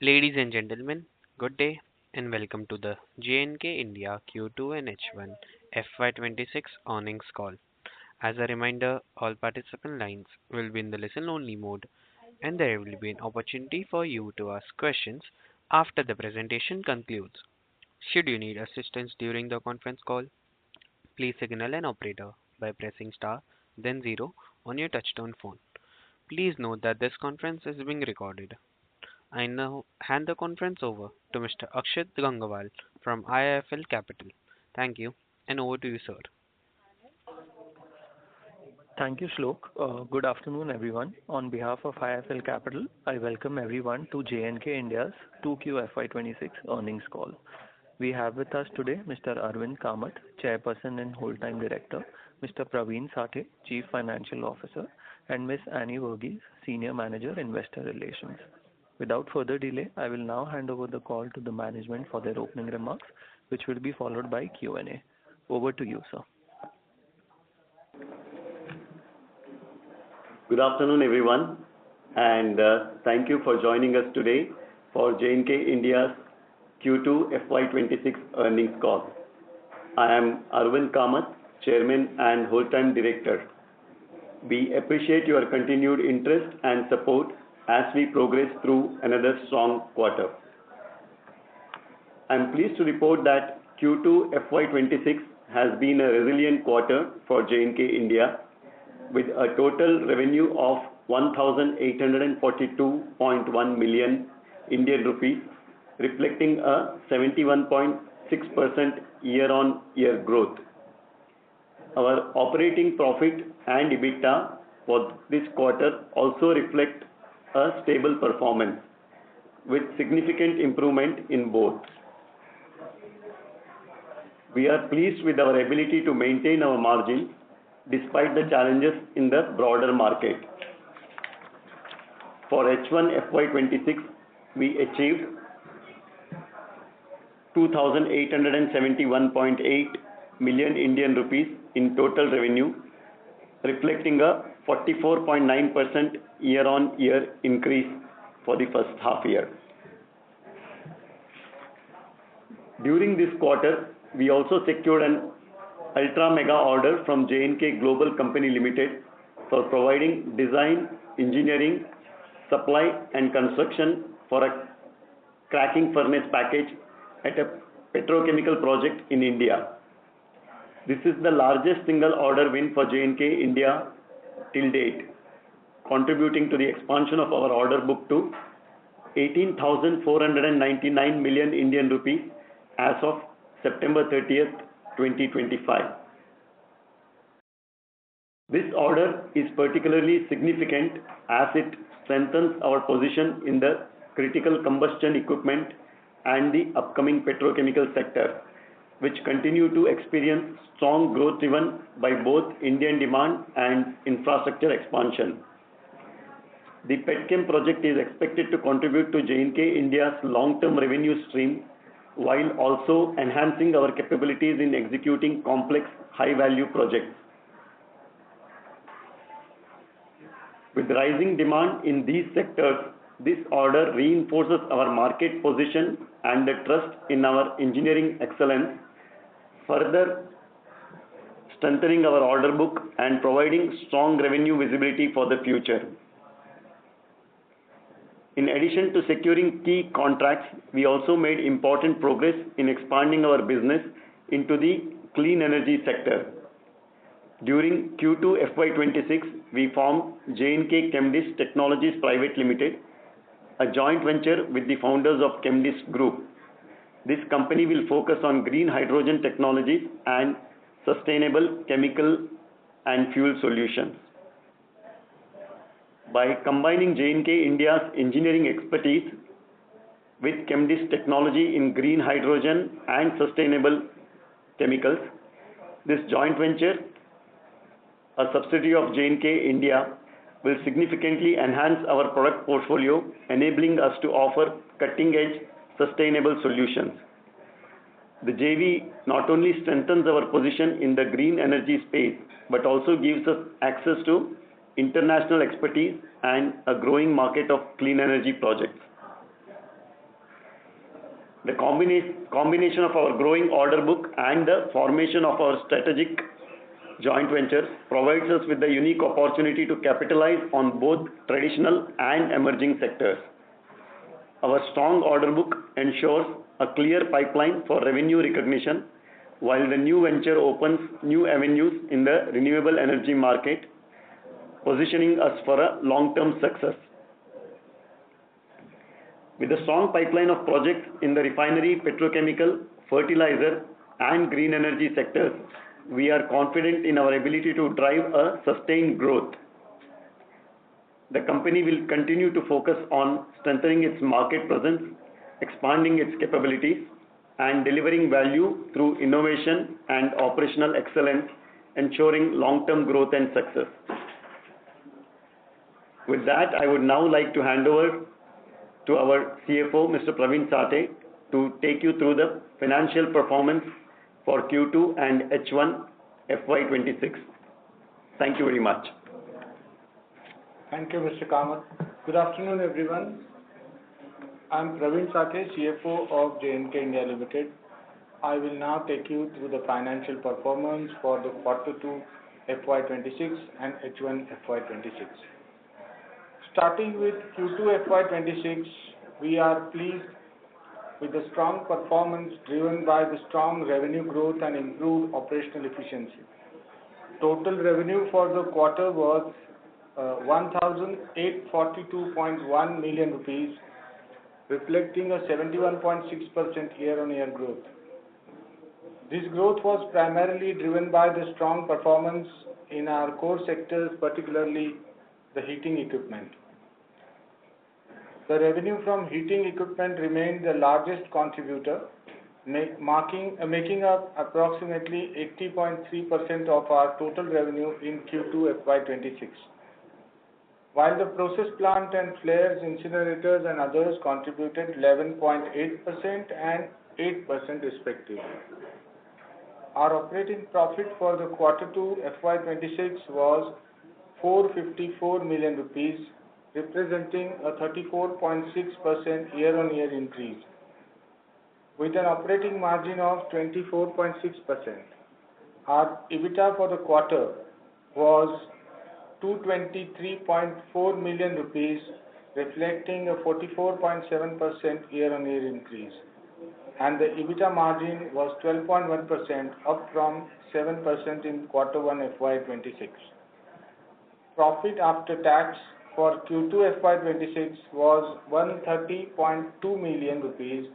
Ladies and gentlemen, good day and welcome to the JNK India Q2 and H1 FY26 earnings call. As a reminder, all participant lines will be in the listen-only mode, and there will be an opportunity for you to ask questions after the presentation concludes. Should you need assistance during the conference call, please signal an operator by pressing star, then zero on your touchtone phone. Please note that this conference is being recorded. I now hand the conference over to Mr. Akshat Gangawal from IIFL Capital. Thank you, and over to you, sir. Thank you, Shlok. Good afternoon, everyone. On behalf of IIFL Capital, I welcome everyone to JNK India's 2Q FY26 earnings call. We have with us today Mr. Arvind Kamath, Chairperson and Whole-Time Director, Mr. Praveen Sathe, Chief Financial Officer, and Ms. Annie Varghese, Senior Manager, Investor Relations. Without further delay, I will now hand over the call to the management for their opening remarks, which will be followed by Q&A. Over to you, sir. Good afternoon, everyone, and thank you for joining us today for JNK India's Q2 FY26 earnings call. I am Arvind Kamath, Chairman and Whole-Time Director. We appreciate your continued interest and support as we progress through another strong quarter. I am pleased to report that Q2 FY26 has been a resilient quarter for JNK India, with a total revenue of 1,842.1 million Indian rupees, reflecting a 71.6% year-on-year growth. Our operating profit and EBITDA for this quarter also reflect a stable performance, with significant improvement in both. We are pleased with our ability to maintain our margins despite the challenges in the broader market. For H1 FY26, we achieved 2,871.8 million Indian rupees in total revenue, reflecting a 44.9% year-on-year increase for the first half year. During this quarter, we also secured an ultra mega order from JNK Global Company Limited for providing design, engineering, supply and construction for a cracking furnace package at a petrochemical project in India. This is the largest single order win for JNK India till date, contributing to the expansion of our order book to 18,499 million Indian rupees as of September 30th, 2025. This order is particularly significant as it strengthens our position in the critical combustion equipment and the upcoming petrochemical sector, which continue to experience strong growth driven by both Indian demand and infrastructure expansion. The Petchem project is expected to contribute to JNK India's long-term revenue stream while also enhancing our capabilities in executing complex, high-value projects. With rising demand in these sectors, this order reinforces our market position and the trust in our engineering excellence, further strengthening our order book and providing strong revenue visibility for the future. In addition to securing key contracts, we also made important progress in expanding our business into the clean energy sector. During Q2 FY26, we formed JNK Chemdist Technologies Private Limited, a joint venture with the founders of Chemdist Group. This company will focus on green hydrogen technologies and sustainable chemical and fuel solutions. By combining JNK India's engineering expertise with Chemdist technology in green hydrogen and sustainable chemicals, this joint venture, a subsidiary of JNK India, will significantly enhance our product portfolio, enabling us to offer cutting-edge sustainable solutions. The JV not only strengthens our position in the green energy space, but also gives us access to international expertise and a growing market of clean energy projects. The combination of our growing order book and the formation of our strategic joint ventures provides us with the unique opportunity to capitalize on both traditional and emerging sectors. Our strong order book ensures a clear pipeline for revenue recognition, while the new venture opens new avenues in the renewable energy market, positioning us for a long-term success. With a strong pipeline of projects in the refinery, petrochemical, fertilizer, and green energy sectors, we are confident in our ability to drive a sustained growth. The company will continue to focus on strengthening its market presence, expanding its capabilities, and delivering value through innovation and operational excellence, ensuring long-term growth and success. With that, I would now like to hand over to our CFO, Mr. Praveen Sathe, to take you through the financial performance for Q2 and H1 FY26. Thank you very much. Thank you, Mr. Kamath. Good afternoon, everyone. I'm Praveen Sathe, CFO of JNK India Limited. I will now take you through the financial performance for the Q2 FY26 and H1 FY26. Starting with Q2 FY26, we are pleased with the strong performance driven by the strong revenue growth and improved operational efficiency. Total revenue for the quarter was 1,842.1 million rupees, reflecting a 71.6% year-on-year growth. This growth was primarily driven by the strong performance in our core sectors, particularly the heating equipment. The revenue from heating equipment remained the largest contributor, making up approximately 80.3% of our total revenue in Q2 FY26. While the process plant and flares, incinerators and others contributed 11.8% and 8% respectively. Our operating profit for the Q2 FY26 was 454 million rupees, representing a 34.6% year-on-year increase, with an operating margin of 24.6%. Our EBITDA for the quarter was 223.4 million rupees, reflecting a 44.7% year-on-year increase, and the EBITDA margin was 12.1%, up from 7% in Q1 FY26. Profit after tax for Q2 FY26 was 130.2 million rupees,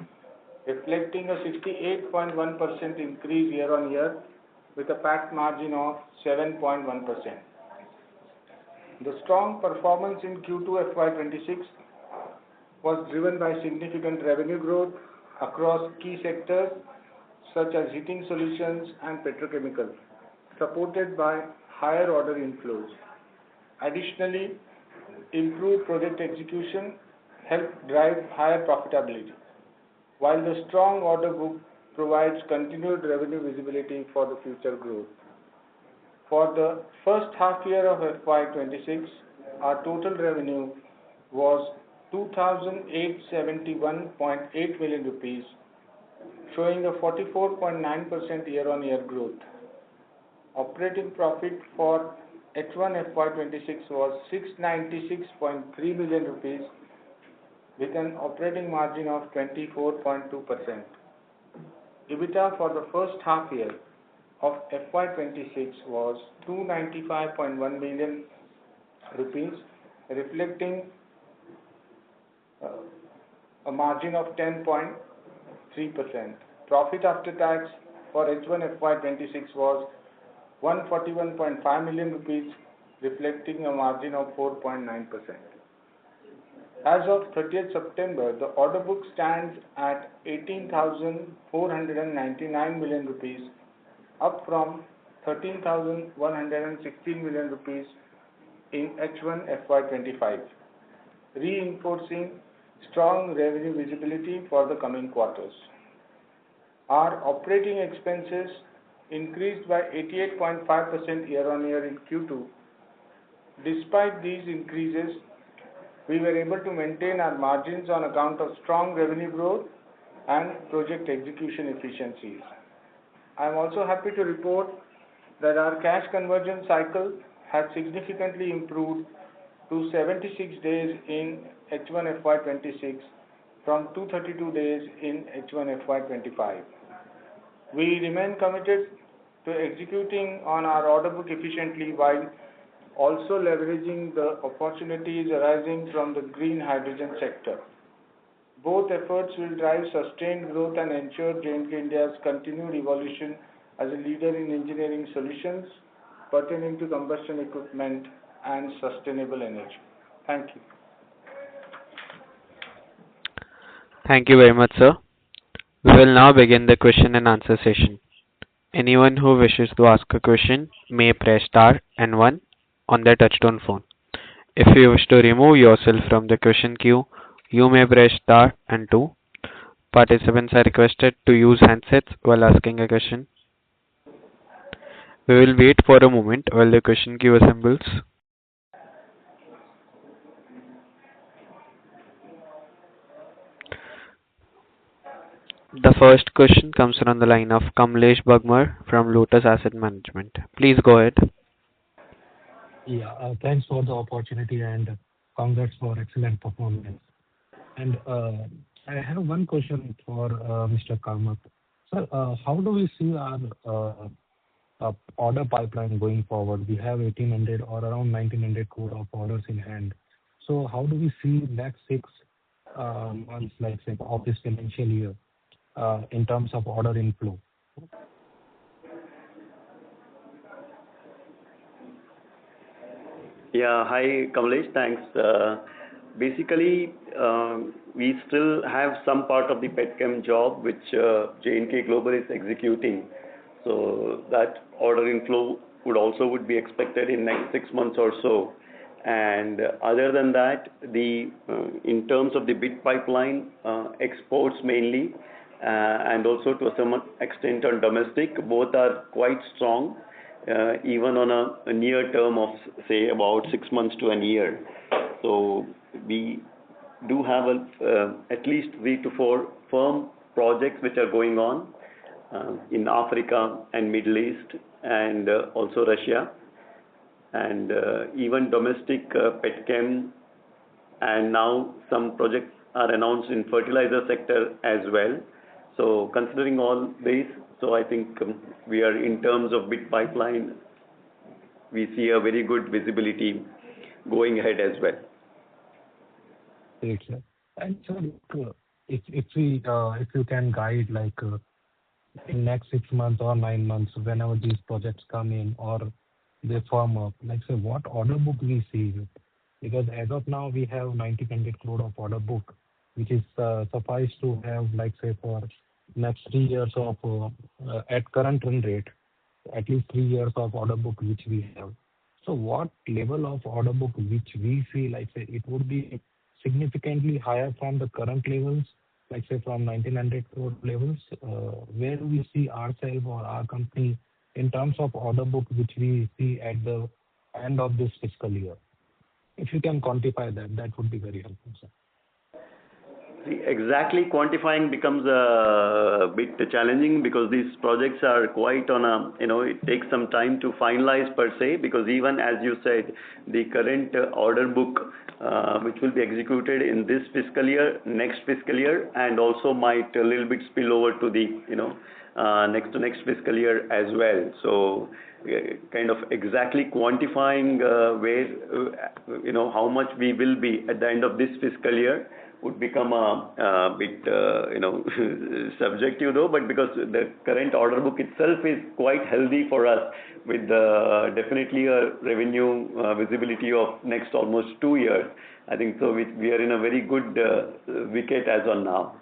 reflecting a 68.1% increase year-on-year, with a PAT margin of 7.1%. The strong performance in Q2 FY26 was driven by significant revenue growth across key sectors such as heating solutions and petrochemicals, supported by higher order inflows. Additionally, improved project execution helped drive higher profitability, while the strong order book provides continued revenue visibility for the future growth. For the first half year of FY26, our total revenue was 2,871.8 million rupees, showing a 44.9% year-on-year growth. Operating profit for H1 FY26 was 696.3 million rupees, with an operating margin of 24.2%. EBITDA for the first half year of FY26 was 295.1 million rupees, reflecting a margin of 10.3%. Profit after tax for H1 FY26 was 141.5 million rupees, reflecting a margin of 4.9%. As of 30th September, the order book stands at 18,499 million rupees, up from 13,116 million rupees in H1 FY25, reinforcing strong revenue visibility for the coming quarters. Our operating expenses increased by 88.5% year-on-year in Q2. Despite these increases, we were able to maintain our margins on account of strong revenue growth and project execution efficiencies. I am also happy to report that our cash conversion cycle has significantly improved to 76 days in H1 FY26 from 232 days in H1 FY25. We remain committed to executing on our order book efficiently while also leveraging the opportunities arising from the green hydrogen sector. Both efforts will drive sustained growth and ensure JNK India's continued evolution as a leader in engineering solutions pertaining to combustion equipment and sustainable energy. Thank you. Thank you very much, sir. We will now begin the question and answer session. Anyone who wishes to ask a question may press star and one on their touchtone phone. If you wish to remove yourself from the question queue, you may press star and two. Participants are requested to use handsets while asking a question. We will wait for a moment while the question queue assembles. The first question comes from the line of Kamlesh Bagmar from Lotus Asset Management. Please go ahead. Yeah, thanks for the opportunity and congrats for excellent performance. And I have one question for Mr. Kamath. Sir, how do we see our order pipeline going forward? We have 1,800 or around 1,900 crore of orders in hand. So how do we see next 6 months, like say, of this financial year, in terms of order inflow? Yeah, hi Kamlesh, thanks. Basically, we still have some part of the petchem job which JNK Global is executing. So that order inflow would be expected in next 6 months or so. And other than that, the in terms of the bid pipeline, exports mainly, and also to some extent on domestic, both are quite strong, even on a near term of say about 6 months to a year. So we do have at least 3 to 4 firm projects which are going on in Africa and Middle East and also Russia, and even domestic petchem, and now some projects are announced in fertilizer sector as well. So considering all this, so I think we are in terms of bid pipeline, we see a very good visibility going ahead as well. Great, sir. And sir, if you can guide like in next 6 months or 9 months, whenever these projects come in or they firm up, like say what order book we see? Because as of now we have 1,900 crore of order book, which is suffice to have like say for next 3 years of at current run rate, at least 3 years of order book which we have. So what level of order book which we see, like say it would be significantly higher from the current levels, like say from 1,900 crore levels, where do we see ourselves or our company in terms of order book which we see at the end of this fiscal year? If you can quantify that, that would be very helpful, sir. See, exactly quantifying becomes a bit challenging because these projects are quite on a, it takes some time to finalize per se, because even as you said, the current order book, which will be executed in this fiscal year, next fiscal year, and also might a little bit spill over to the, next to next fiscal year as well. So kind of exactly quantifying where, how much we will be at the end of this fiscal year would become a bit, subjective though, but because the current order book itself is quite healthy for us with definitely a revenue visibility of next almost 2 years. I think so we are in a very good wicket as on now.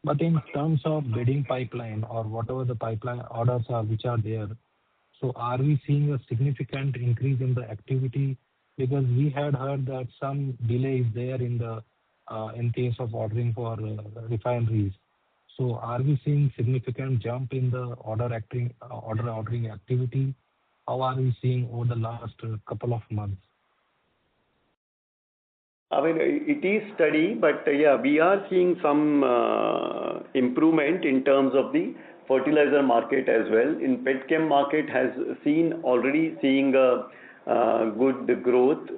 But in terms of bidding pipeline or whatever the pipeline orders are which are there, so are we seeing a significant increase in the activity? Because we had heard that some delay is there in case of ordering for refineries. So are we seeing significant jump in the ordering activity? How are we seeing over the last couple of months? I mean, it is steady, but yeah, we are seeing some improvement in terms of the fertilizer market as well. In petchem market has already seeing a good growth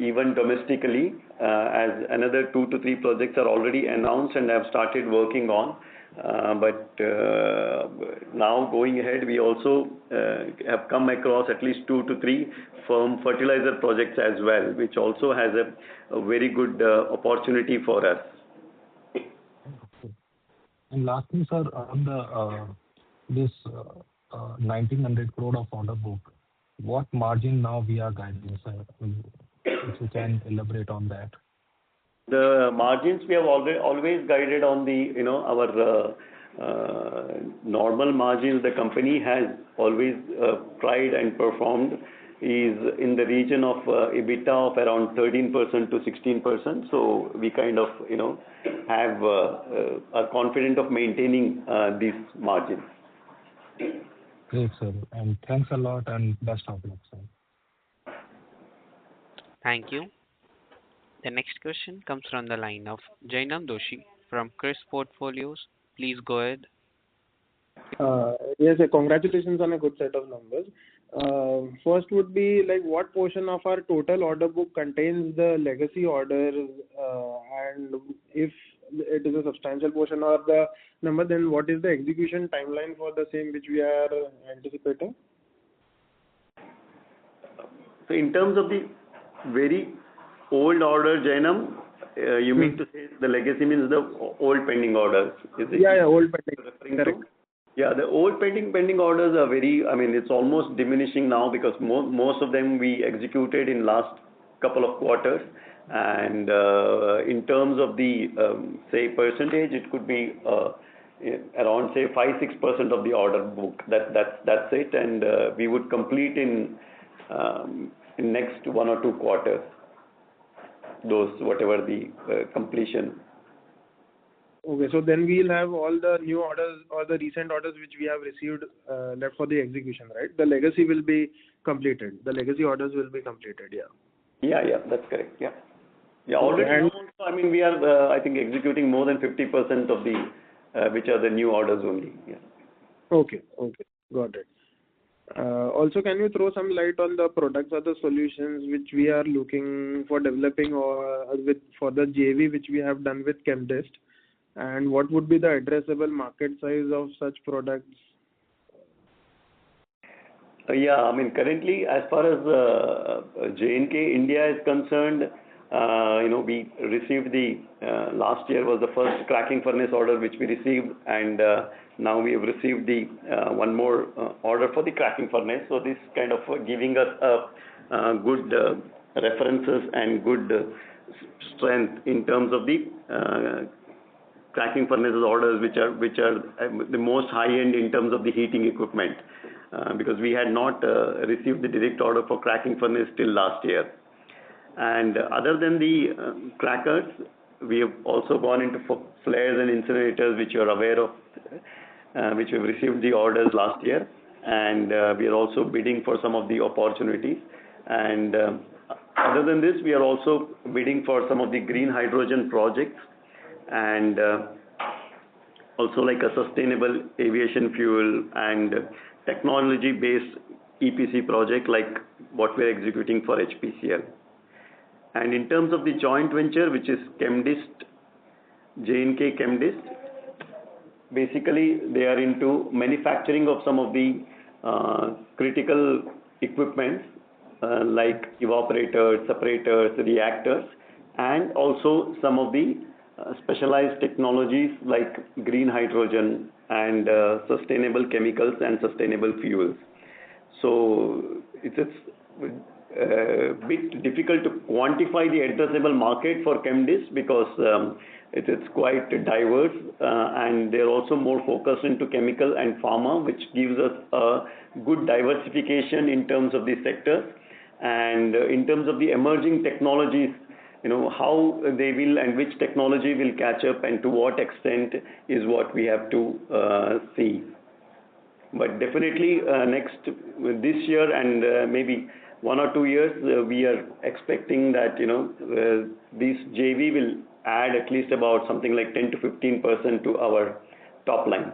even domestically, as another 2 to 3 projects are already announced and have started working on. But now going ahead, we also have come across at least 2 to 3 firm fertilizer projects as well, which also has a very good opportunity for us. Okay. And lastly, sir, on this 1,900 crore of order book, what margin now we are guiding, sir? If you can elaborate on that. The margins we have always guided on our normal margins the company has always tried and performed is in the region of EBITDA of around 13% to 16%. So we kind of are confident of maintaining these margins. Great, sir. And thanks a lot and best of luck, sir. Thank you. The next question comes from the line of Jainam Doshi from Chris Portfolios. Please go ahead. Yes, congratulations on a good set of numbers. First would be like what portion of our total order book contains the legacy orders, and if it is a substantial portion of the number, then what is the execution timeline for the same which we are anticipating? So in terms of the very old order, Jainam, you mean to say the legacy means the old pending orders, is it? Yeah, old pending. Correct. Yeah, the old pending orders are it's almost diminishing now because most of them we executed in last couple of quarters. And in terms of the, say, percentage, it could be around, say, 5-6% of the order book. That's it. And we would complete in next 1 or 2 quarters, those, whatever the completion. Okay, so then we'll have all the new orders or the recent orders which we have received left for the execution, right? The legacy will be completed. The legacy orders will be completed, yeah. Yeah, that's correct. Yeah. Yeah, already now also, we are, I think, executing more than 50% of the, which are the new orders only. Yeah. Okay, got it. Also, can you throw some light on the products or the solutions which we are looking for developing or for the JV which we have done with Chemdist? And what would be the addressable market size of such products? Yeah, currently, as far as JNK India is concerned, we received last year was the first cracking furnace order which we received, and now we have received the one more order for the cracking furnace. So this kind of giving us good references and good strength in terms of the cracking furnaces orders, which are the most high end in terms of the heating equipment, because we had not received the direct order for cracking furnace till last year. And other than the crackers, we have also gone into flares and incinerators, which you are aware of, which we have received the orders last year, and we are also bidding for some of the opportunities. And other than this, we are also bidding for some of the green hydrogen projects, and also like a sustainable aviation fuel and technology-based EPC project like what we are executing for HPCL. And in terms of the joint venture, which is Chemdist, JNK Chemdist, basically they are into manufacturing of some of the critical equipment like evaporators, separators, reactors, and also some of the specialized technologies like green hydrogen and sustainable chemicals and sustainable fuels. So it's a bit difficult to quantify the addressable market for Chemdist because it's quite diverse, and they're also more focused into chemical and pharma, which gives us a good diversification in terms of the sectors. And in terms of the emerging technologies, how they will and which technology will catch up and to what extent is what we have to see. But definitely this year and maybe 1 or 2 years, we are expecting that this JV will add at least about something like 10 to 15% to our top line.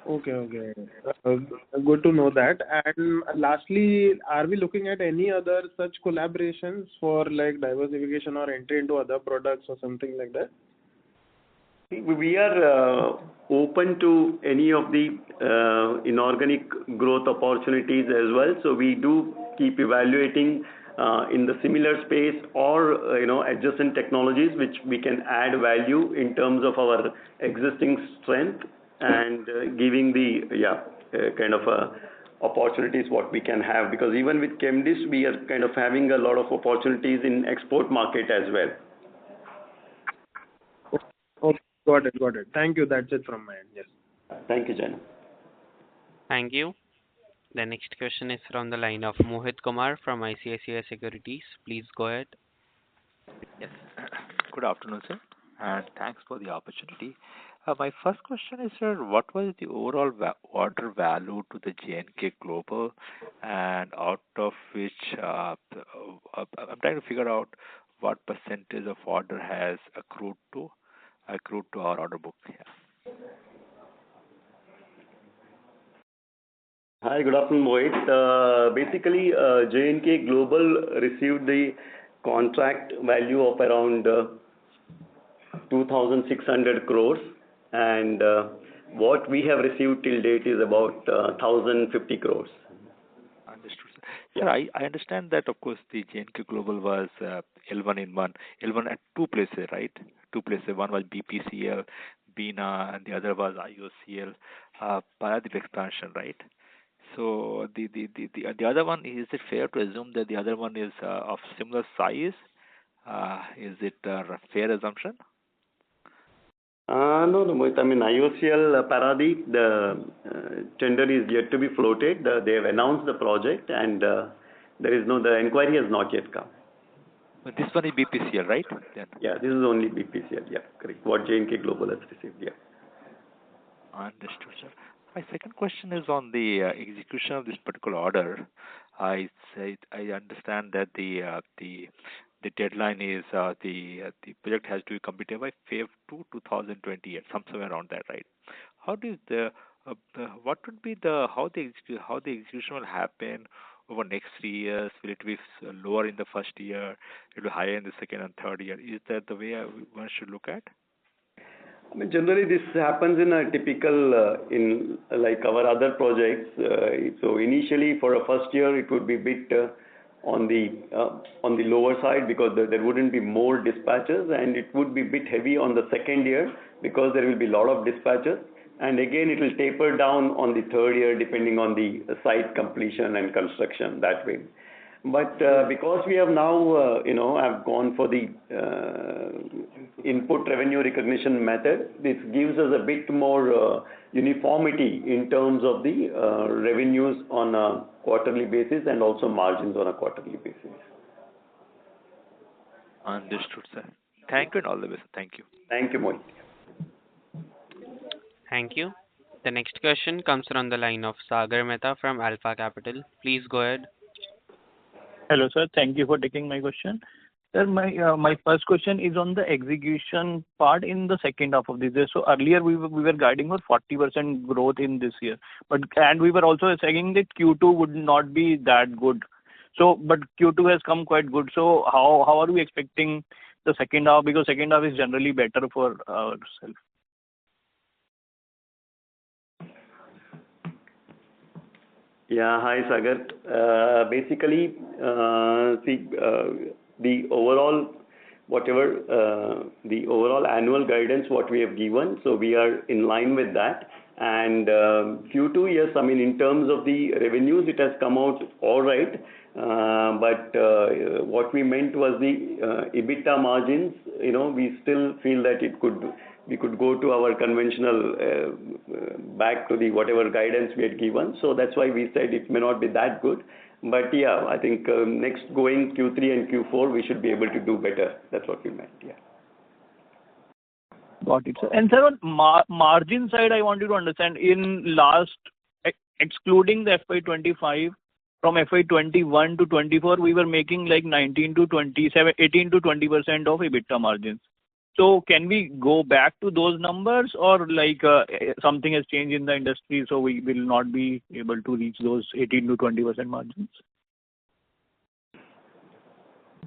Okay. Good to know that. And lastly, are we looking at any other such collaborations for like diversification or entry into other products or something like that? We are open to any of the inorganic growth opportunities as well. So we do keep evaluating in the similar space or adjacent technologies which we can add value in terms of our existing strength and giving the kind of opportunities what we can have, because even with Chemdist we are kind of having a lot of opportunities in export market as well. Okay, got it. Thank you. That's it from my end. Yes. Thank you, Jan. Thank you. The next question is from the line of Mohit Kumar from ICICI Securities. Please go ahead. Yes. Good afternoon, sir, and thanks for the opportunity. My first question is, sir, what was the overall order value to the JNK Global, and out of which I'm trying to figure out what percentage of order has accrued to our order book. Yeah. Hi, good afternoon, Mohit. Basically, JNK Global received the contract value of around 2,600 crores, and what we have received till date is about 1,050 crores. Understood, sir. Yeah. Sir, I understand that, of course, the JNK Global was L1 in one. L1 at two places, right? Two places. One was BPCL, Bina, and the other was IOCL, Paradip expansion, right? So the other one, is it fair to assume that the other one is of similar size? Is it a fair assumption? No, Mohit. I mean, IOCL Paradip, the tender is yet to be floated. They have announced the project, and the inquiry has not yet come. But this one is BPCL, right? Then. Yeah, this is only BPCL. Yeah, correct. What JNK Global has received. Yeah. Understood, sir. My second question is on the execution of this particular order. I understand that the deadline is the project has to be completed by Feb 2, 2028, somewhere around that, right? How does what would be how the execution will happen over next 3 years? Will it be lower in the first year? It will be higher in the second and third year. Is that the way one should look at? I mean, generally this happens in a typical, in like our other projects. So initially for a first year, it would be a bit on the lower side because there wouldn't be more dispatches, and it would be a bit heavy on the second year because there will be a lot of dispatches. And again, it will taper down on the third year depending on the site completion and construction that way. But because we have now, have gone for the input revenue recognition method, this gives us a bit more uniformity in terms of the revenues on a quarterly basis and also margins on a quarterly basis. Understood, sir. Thank you and all the best. Thank you. Thank you, Mohit. Thank you. The next question comes from the line of Sagar Mehta from Alpha Capital. Please go ahead. Hello, sir. Thank you for taking my question. Sir, my first question is on the execution part in the second half of this year. So earlier we were guiding for 40% growth in this year, and we were also saying that Q2 would not be that good. So, but Q2 has come quite good. So how are we expecting the second half? Because second half is generally better for ourselves. Yeah, hi Sagar. Basically, the overall annual guidance what we have given, so we are in line with that. And Q2, yes, I mean in terms of the revenues, it has come out all right. But what we meant was the EBITDA margins. We still feel that we could go to our conventional back to the whatever guidance we had given. So that's why we said it may not be that good. But yeah, I think next going Q3 and Q4, we should be able to do better. That's what we meant. Yeah. Got it, sir. And sir, on margin side, I wanted to understand in last, excluding the FY25, from FY21 to 24, we were making like 19 to 27, 18 to 20% of EBITDA margins. So can we go back to those numbers, or like something has changed in the industry, so we will not be able to reach those 18 to 20% margins?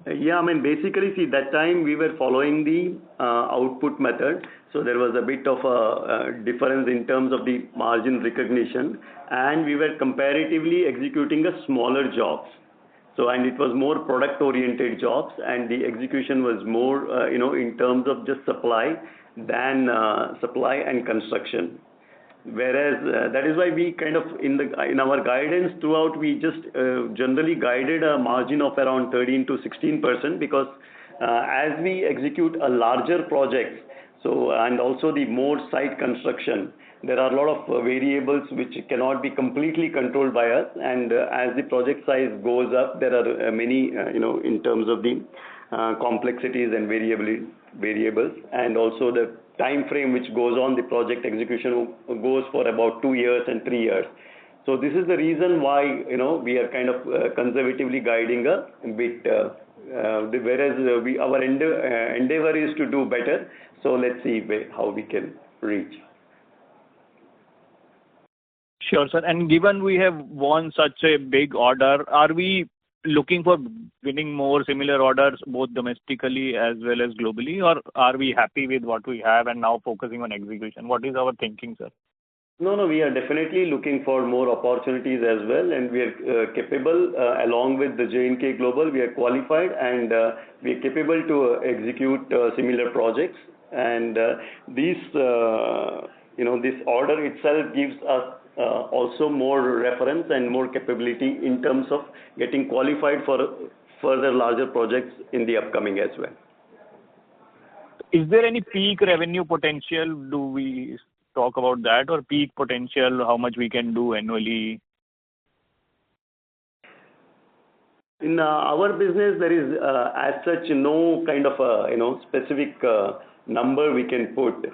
Yeah, I mean, basically, see, that time we were following the output method. So there was a bit of a difference in terms of the margin recognition, and we were comparatively executing a smaller jobs. So, and it was more product-oriented jobs, and the execution was more, in terms of just supply than supply and construction. Whereas that is why we kind of in our guidance throughout, we just generally guided a margin of around 13 to 16%, because as we execute a larger projects, so, and also the more site construction, there are a lot of variables which cannot be completely controlled by us, and as the project size goes up, there are many in terms of the complexities and variables, and also the time frame which goes on the project execution goes for about 2 years and 3 years. So this is the reason why we are kind of conservatively guiding a bit, whereas our endeavor is to do better. So let's see how we can reach. Sure, sir. And given we have won such a big order, are we looking for winning more similar orders both domestically as well as globally, or are we happy with what we have and now focusing on execution? What is our thinking, sir? No, we are definitely looking for more opportunities as well, and we are capable, along with the JNK Global, we are qualified, and we are capable to execute similar projects. And this order itself gives us also more reference and more capability in terms of getting qualified for further larger projects in the upcoming as well. Is there any peak revenue potential? Do we talk about that, or peak potential, how much we can do annually? In our business, there is as such no kind of specific number we can put,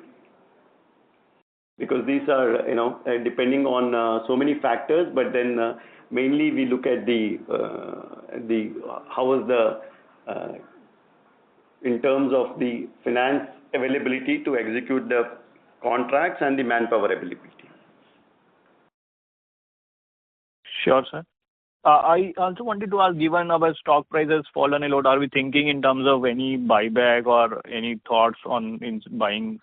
because these are depending on so many factors. But then mainly we look at the how is the in terms of the finance availability to execute the contracts and the manpower availability. Sure, sir. I also wanted to ask, given our stock price has fallen a lot, are we thinking in terms of any buyback or any thoughts on buying?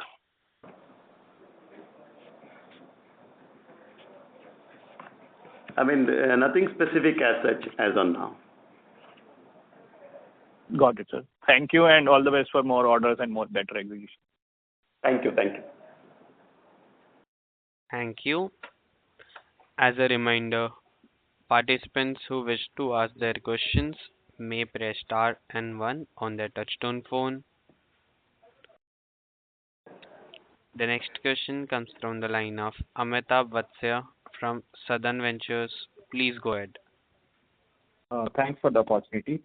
I mean, nothing specific as such as on now. Got it, sir. Thank you, and all the best for more orders and more better execution. Thank you. Thank you. As a reminder, participants who wish to ask their questions may press star and 1 on their touchtone phone. The next question comes from the line of Amitabh Vatsya from Southern Ventures. Please go ahead. Thanks for the opportunity.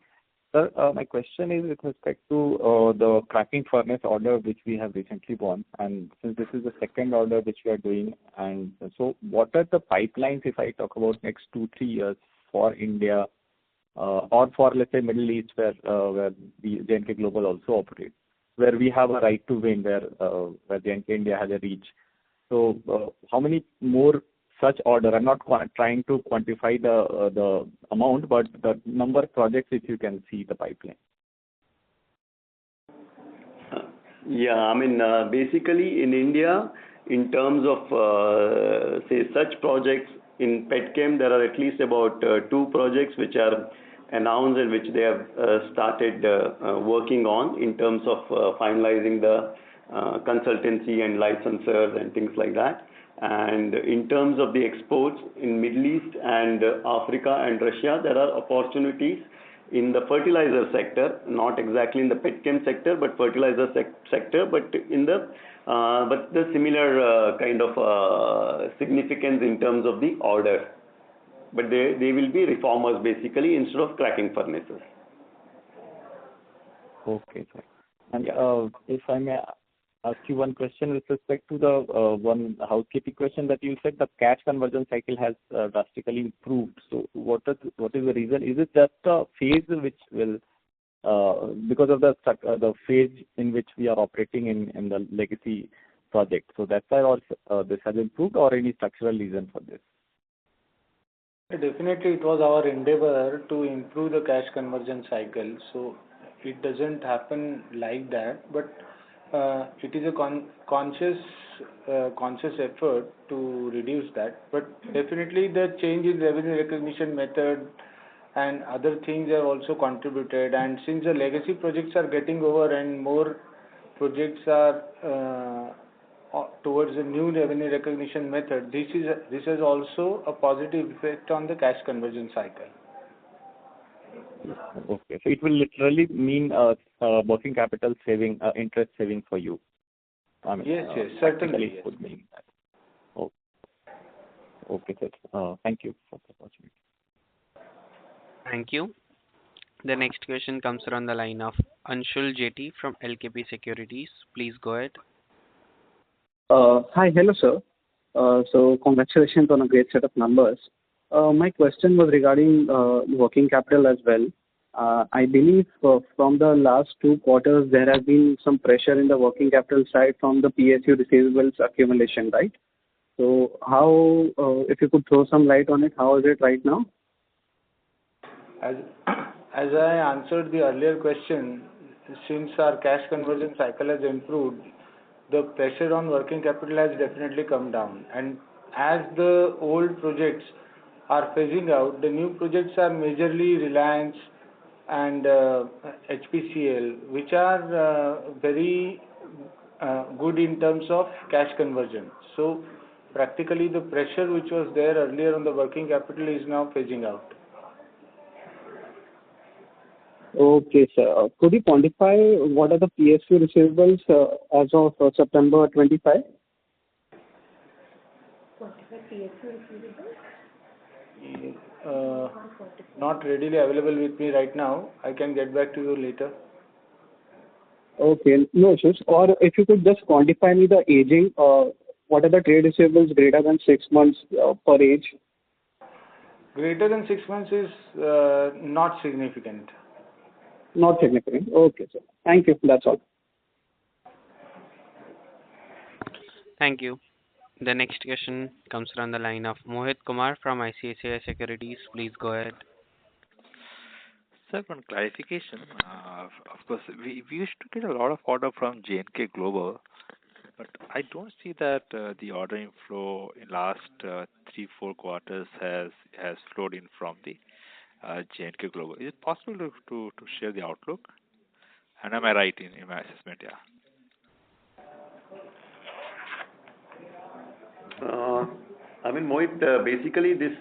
Sir, my question is with respect to the cracking furnace order which we have recently won, and since this is the second order which we are doing, and so what are the pipelines, if I talk about next 2-3 years for India, or for, let's say, Middle East, where the JNK Global also operates, where we have a right to win, where JNK India has a reach. So how many more such order? I'm not trying to quantify the amount, but the number of projects if you can see the pipeline. Yeah, I mean, basically in India, in terms of say such projects in Petchem, there are at least about 2 projects which are announced and which they have started working on in terms of finalizing the consultancy and licensors and things like that. And in terms of the exports in Middle East and Africa and Russia, there are opportunities in the fertilizer sector, not exactly in the Petchem sector, but fertilizer sector, but in the similar kind of significance in terms of the order. But they will be reformers basically instead of cracking furnaces. Okay, sir. And if I may ask you one question with respect to the one housekeeping question that you said the cash conversion cycle has drastically improved. So what is the reason? Is it just a phase which will because of the phase in which we are operating in the legacy project? So that's why also this has improved, or any structural reason for this? Definitely, it was our endeavor to improve the cash conversion cycle. So it doesn't happen like that, but it is a conscious effort to reduce that. But definitely, the change in revenue recognition method and other things have also contributed. And since the legacy projects are getting over and more projects are towards the new revenue recognition method, this is also a positive effect on the cash conversion cycle. Okay, so it will literally mean working capital saving, interest saving for you. I mean, yes, certainly. It would mean that. Oh, okay, sir. Thank you for the opportunity. Thank you. The next question comes from the line of Anshul JT from LKP Securities. Please go ahead. Hi. Hello, sir. So congratulations on a great set of numbers. My question was regarding working capital as well. I believe from the last 2 quarters, there has been some pressure in the working capital side from the PSU receivables accumulation, right? So how, if you could throw some light on it, how is it right now? As I answered the earlier question, since our cash conversion cycle has improved, the pressure on working capital has definitely come down. And as the old projects are phasing out, the new projects are majorly Reliance and HPCL, which are very good in terms of cash conversion. So practically the pressure which was there earlier on the working capital is now phasing out. Okay, sir. Could you quantify what are the PSU receivables as of September 25? Not readily available with me right now. I can get back to you later. Okay, no issues. Or if you could just quantify me the aging, what are the trade receivables greater than 6 months per age? Greater than 6 months is not significant. Not significant. Okay, sir. Thank you. That's all. Thank you. The next question comes from the line of Mohit Kumar from ICICI Securities. Please go ahead. Sir, one clarification. Of course, we used to get a lot of order from JNK Global, but I don't see that the order inflow in last 3-4 quarters has flowed in from the JNK Global. Is it possible to share the outlook? And am I right in my assessment? Yeah. I mean, Mohit, basically this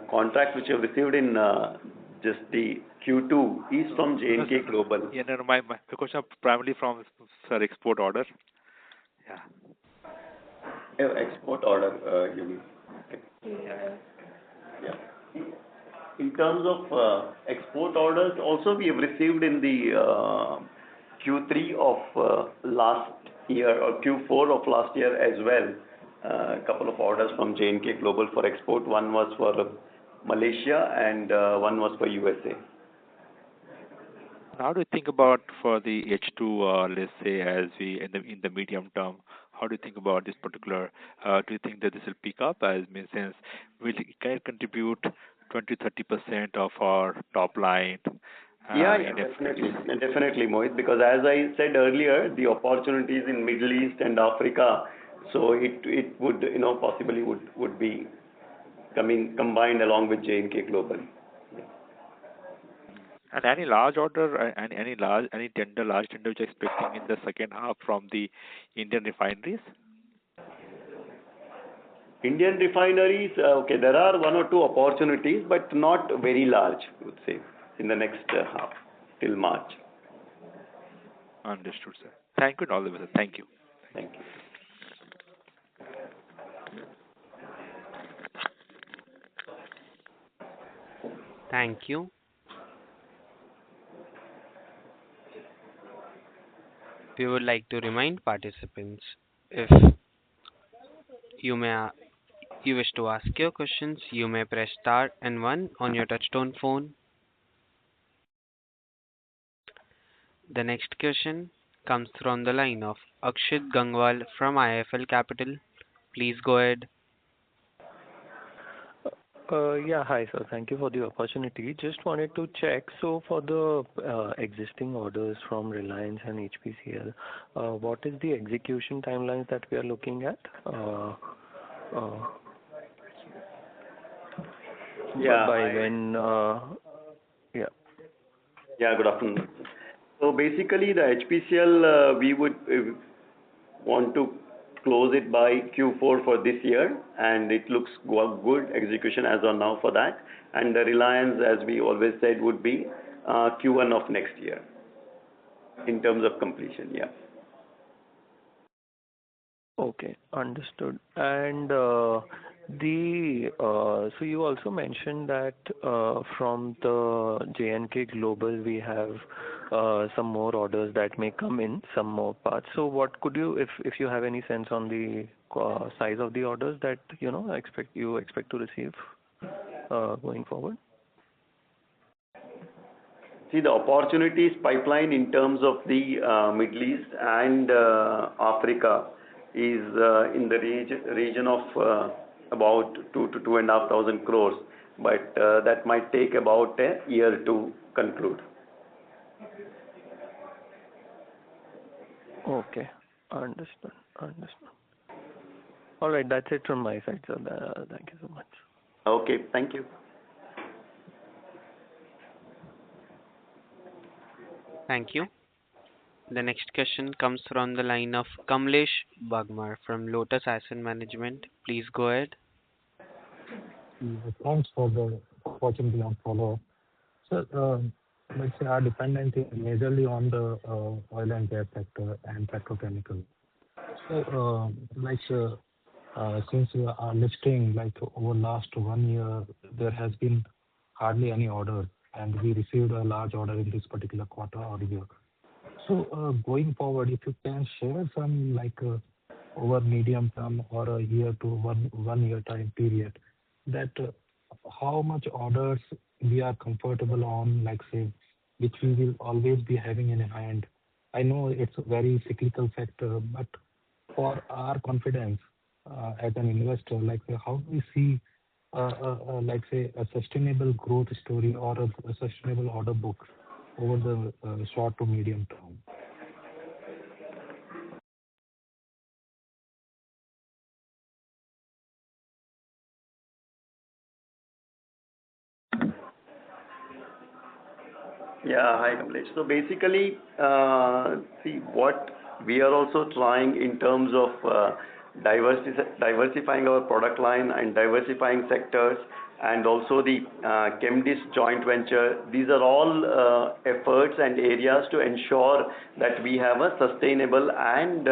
contract which you have received in just the Q2 is from JNK Global. Yeah, no, my question primarily from sir export order. Yeah. Export order, you mean? Okay. Yeah. In terms of export orders, also we have received in the Q3 of last year or Q4 of last year as well. A couple of orders from JNK Global for export. One was for Malaysia and one was for USA. How do you think about for the H2, let's say, as we in the medium term? How do you think about this particular? Do you think that this will pick up? As means, will it contribute 20-30% of our top line? Yeah, definitely, Mohit. Because as I said earlier, the opportunities in Middle East and Africa, so it would possibly would be combined along with JNK Global. And any large order, any large tender which you're expecting in the second half from the Indian refineries? Indian refineries, okay, there are 1 or 2 opportunities, but not very large, I would say, in the next half till March. Understood, sir. Thank you, and all the best. Thank you. Thank you. Thank you. We would like to remind participants, if you may you wish to ask your questions, you may press star and one on your touchtone phone. The next question comes from the line of Akshit Gangwal from IIFL Capital. Please go ahead. Yeah, hi, sir. Thank you for the opportunity. Just wanted to check, so for the existing orders from Reliance and HPCL, what is the execution timelines that we are looking at? Yeah. By when? Yeah. Yeah, good afternoon. So basically, the HPCL, we would want to close it by Q4 for this year, and it looks good execution as of now for that. And the Reliance, as we always said, would be Q1 of next year in terms of completion. Yeah. Okay, understood. And so you also mentioned that from the JNK Global, we have some more orders that may come in, some more parts. So what could you, if you have any sense on the size of the orders that expect to receive going forward? See, the opportunities pipeline in terms of the Middle East and Africa is in the region of about 2 to 2,500 crores, but that might take about a year to conclude. Okay, understood. All right, that's it from my side, sir. Thank you so much. Okay, thank you. Thank you. The next question comes from the line of Kamlesh Bagmar from Lotus Asset Management. Please go ahead. Thanks for the opportunity on follow. So, let's say our dependency is majorly on the oil and gas sector and petrochemical. So, since we are listing, over last 1 year, there has been hardly any order, and we received a large order in this particular quarter or year. So, going forward, if you can share some over medium term or a year to 1 year time period, that how much orders we are comfortable on, say, which we will always be having in hand. I know it's a very cyclical sector, but for our confidence as an investor, how do we see, say, a sustainable growth story or a sustainable order book over the short to medium term? Yeah, hi, Kamlesh. So basically, see what we are also trying in terms of diversifying our product line and diversifying sectors, and also the ChemDis joint venture. These are all efforts and areas to ensure that we have a sustainable and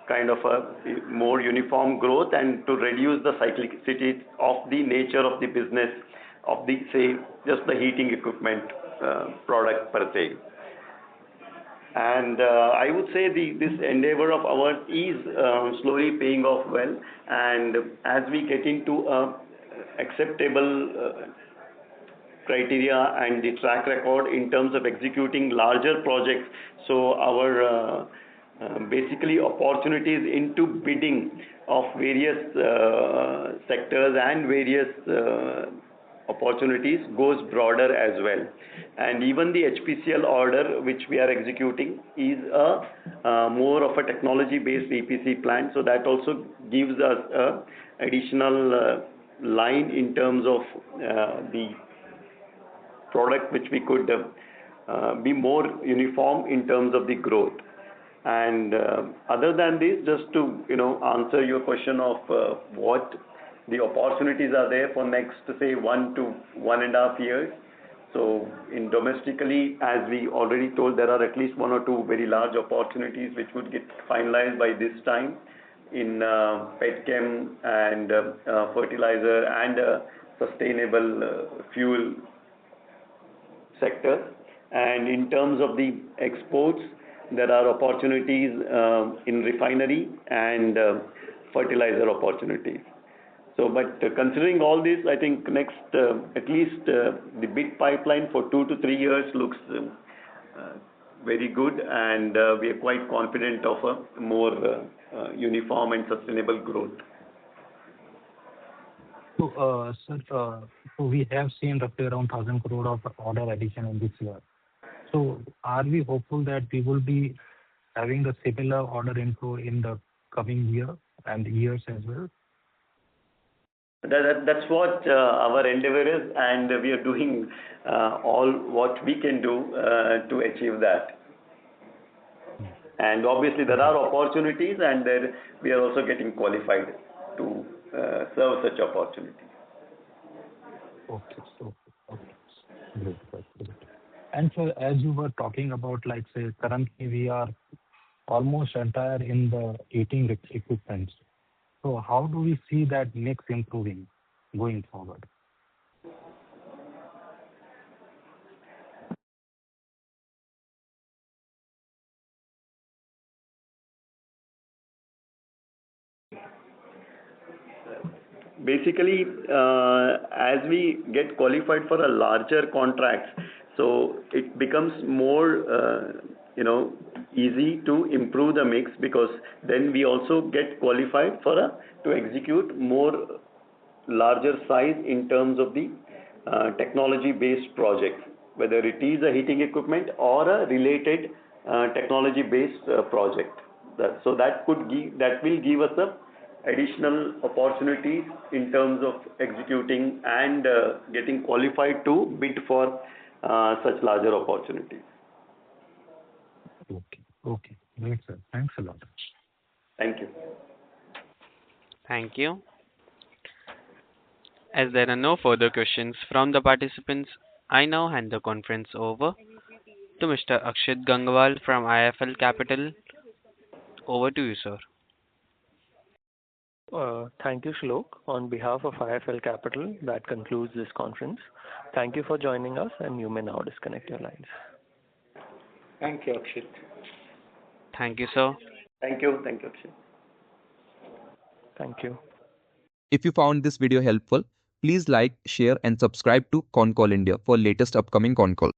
kind of a more uniform growth, and to reduce the cyclicity of the nature of the business of the, say, just the heating equipment product per se. And I would say this endeavor of ours is slowly paying off well, and as we get into acceptable criteria and the track record in terms of executing larger projects, so our basically opportunities into bidding of various sectors and various opportunities goes broader as well. And even the HPCL order which we are executing is a more of a technology based EPC plant, so that also gives us a additional line in terms of the product which we could be more uniform in terms of the growth. And other than this, just to answer your question of what the opportunities are there for next, say, 1 to 1.5 years. So in domestically, as we already told, there are at least 1 or 2 very large opportunities which would get finalized by this time in petchem and fertilizer and sustainable fuel sector. And in terms of the exports, there are opportunities in refinery and fertilizer opportunities. So, but considering all this, I think next at least the bid pipeline for 2 to 3 years looks very good, and we are quite confident of a more uniform and sustainable growth. So, sir, so we have seen roughly around 1,000 crore of order addition in this year. So are we hopeful that we will be having the similar order inflow in the coming year and years as well? That's what our endeavor is, and we are doing all what we can do to achieve that. And obviously there are opportunities, and we are also getting qualified to serve such opportunities. Okay. So, okay. Great. Great. And so as you were talking about, like, say, currently we are almost entire in the heating equipment. So how do we see that mix improving going forward? Basically, as we get qualified for a larger contracts, so it becomes more, easy to improve the mix, because then we also get qualified for to execute more larger size in terms of the technology-based projects, whether it is a heating equipment or a related technology-based project. So that will give us a additional opportunities in terms of executing and getting qualified to bid for such larger opportunities. Okay. Okay. Great, sir. Thanks a lot. Thank you. Thank you. As there are no further questions from the participants, I now hand the conference over to Mr. Akshit Gangwal from IIFL Capital. Over to you, sir. Thank you, Shlok. On behalf of IIFL Capital, that concludes this conference. Thank you for joining us, and you may now disconnect your lines. Thank you, Akshit. Thank you, sir. Thank you. Thank you, Akshit. Thank you. If you found this video helpful, please like, share and subscribe to Concall India for latest upcoming Concall.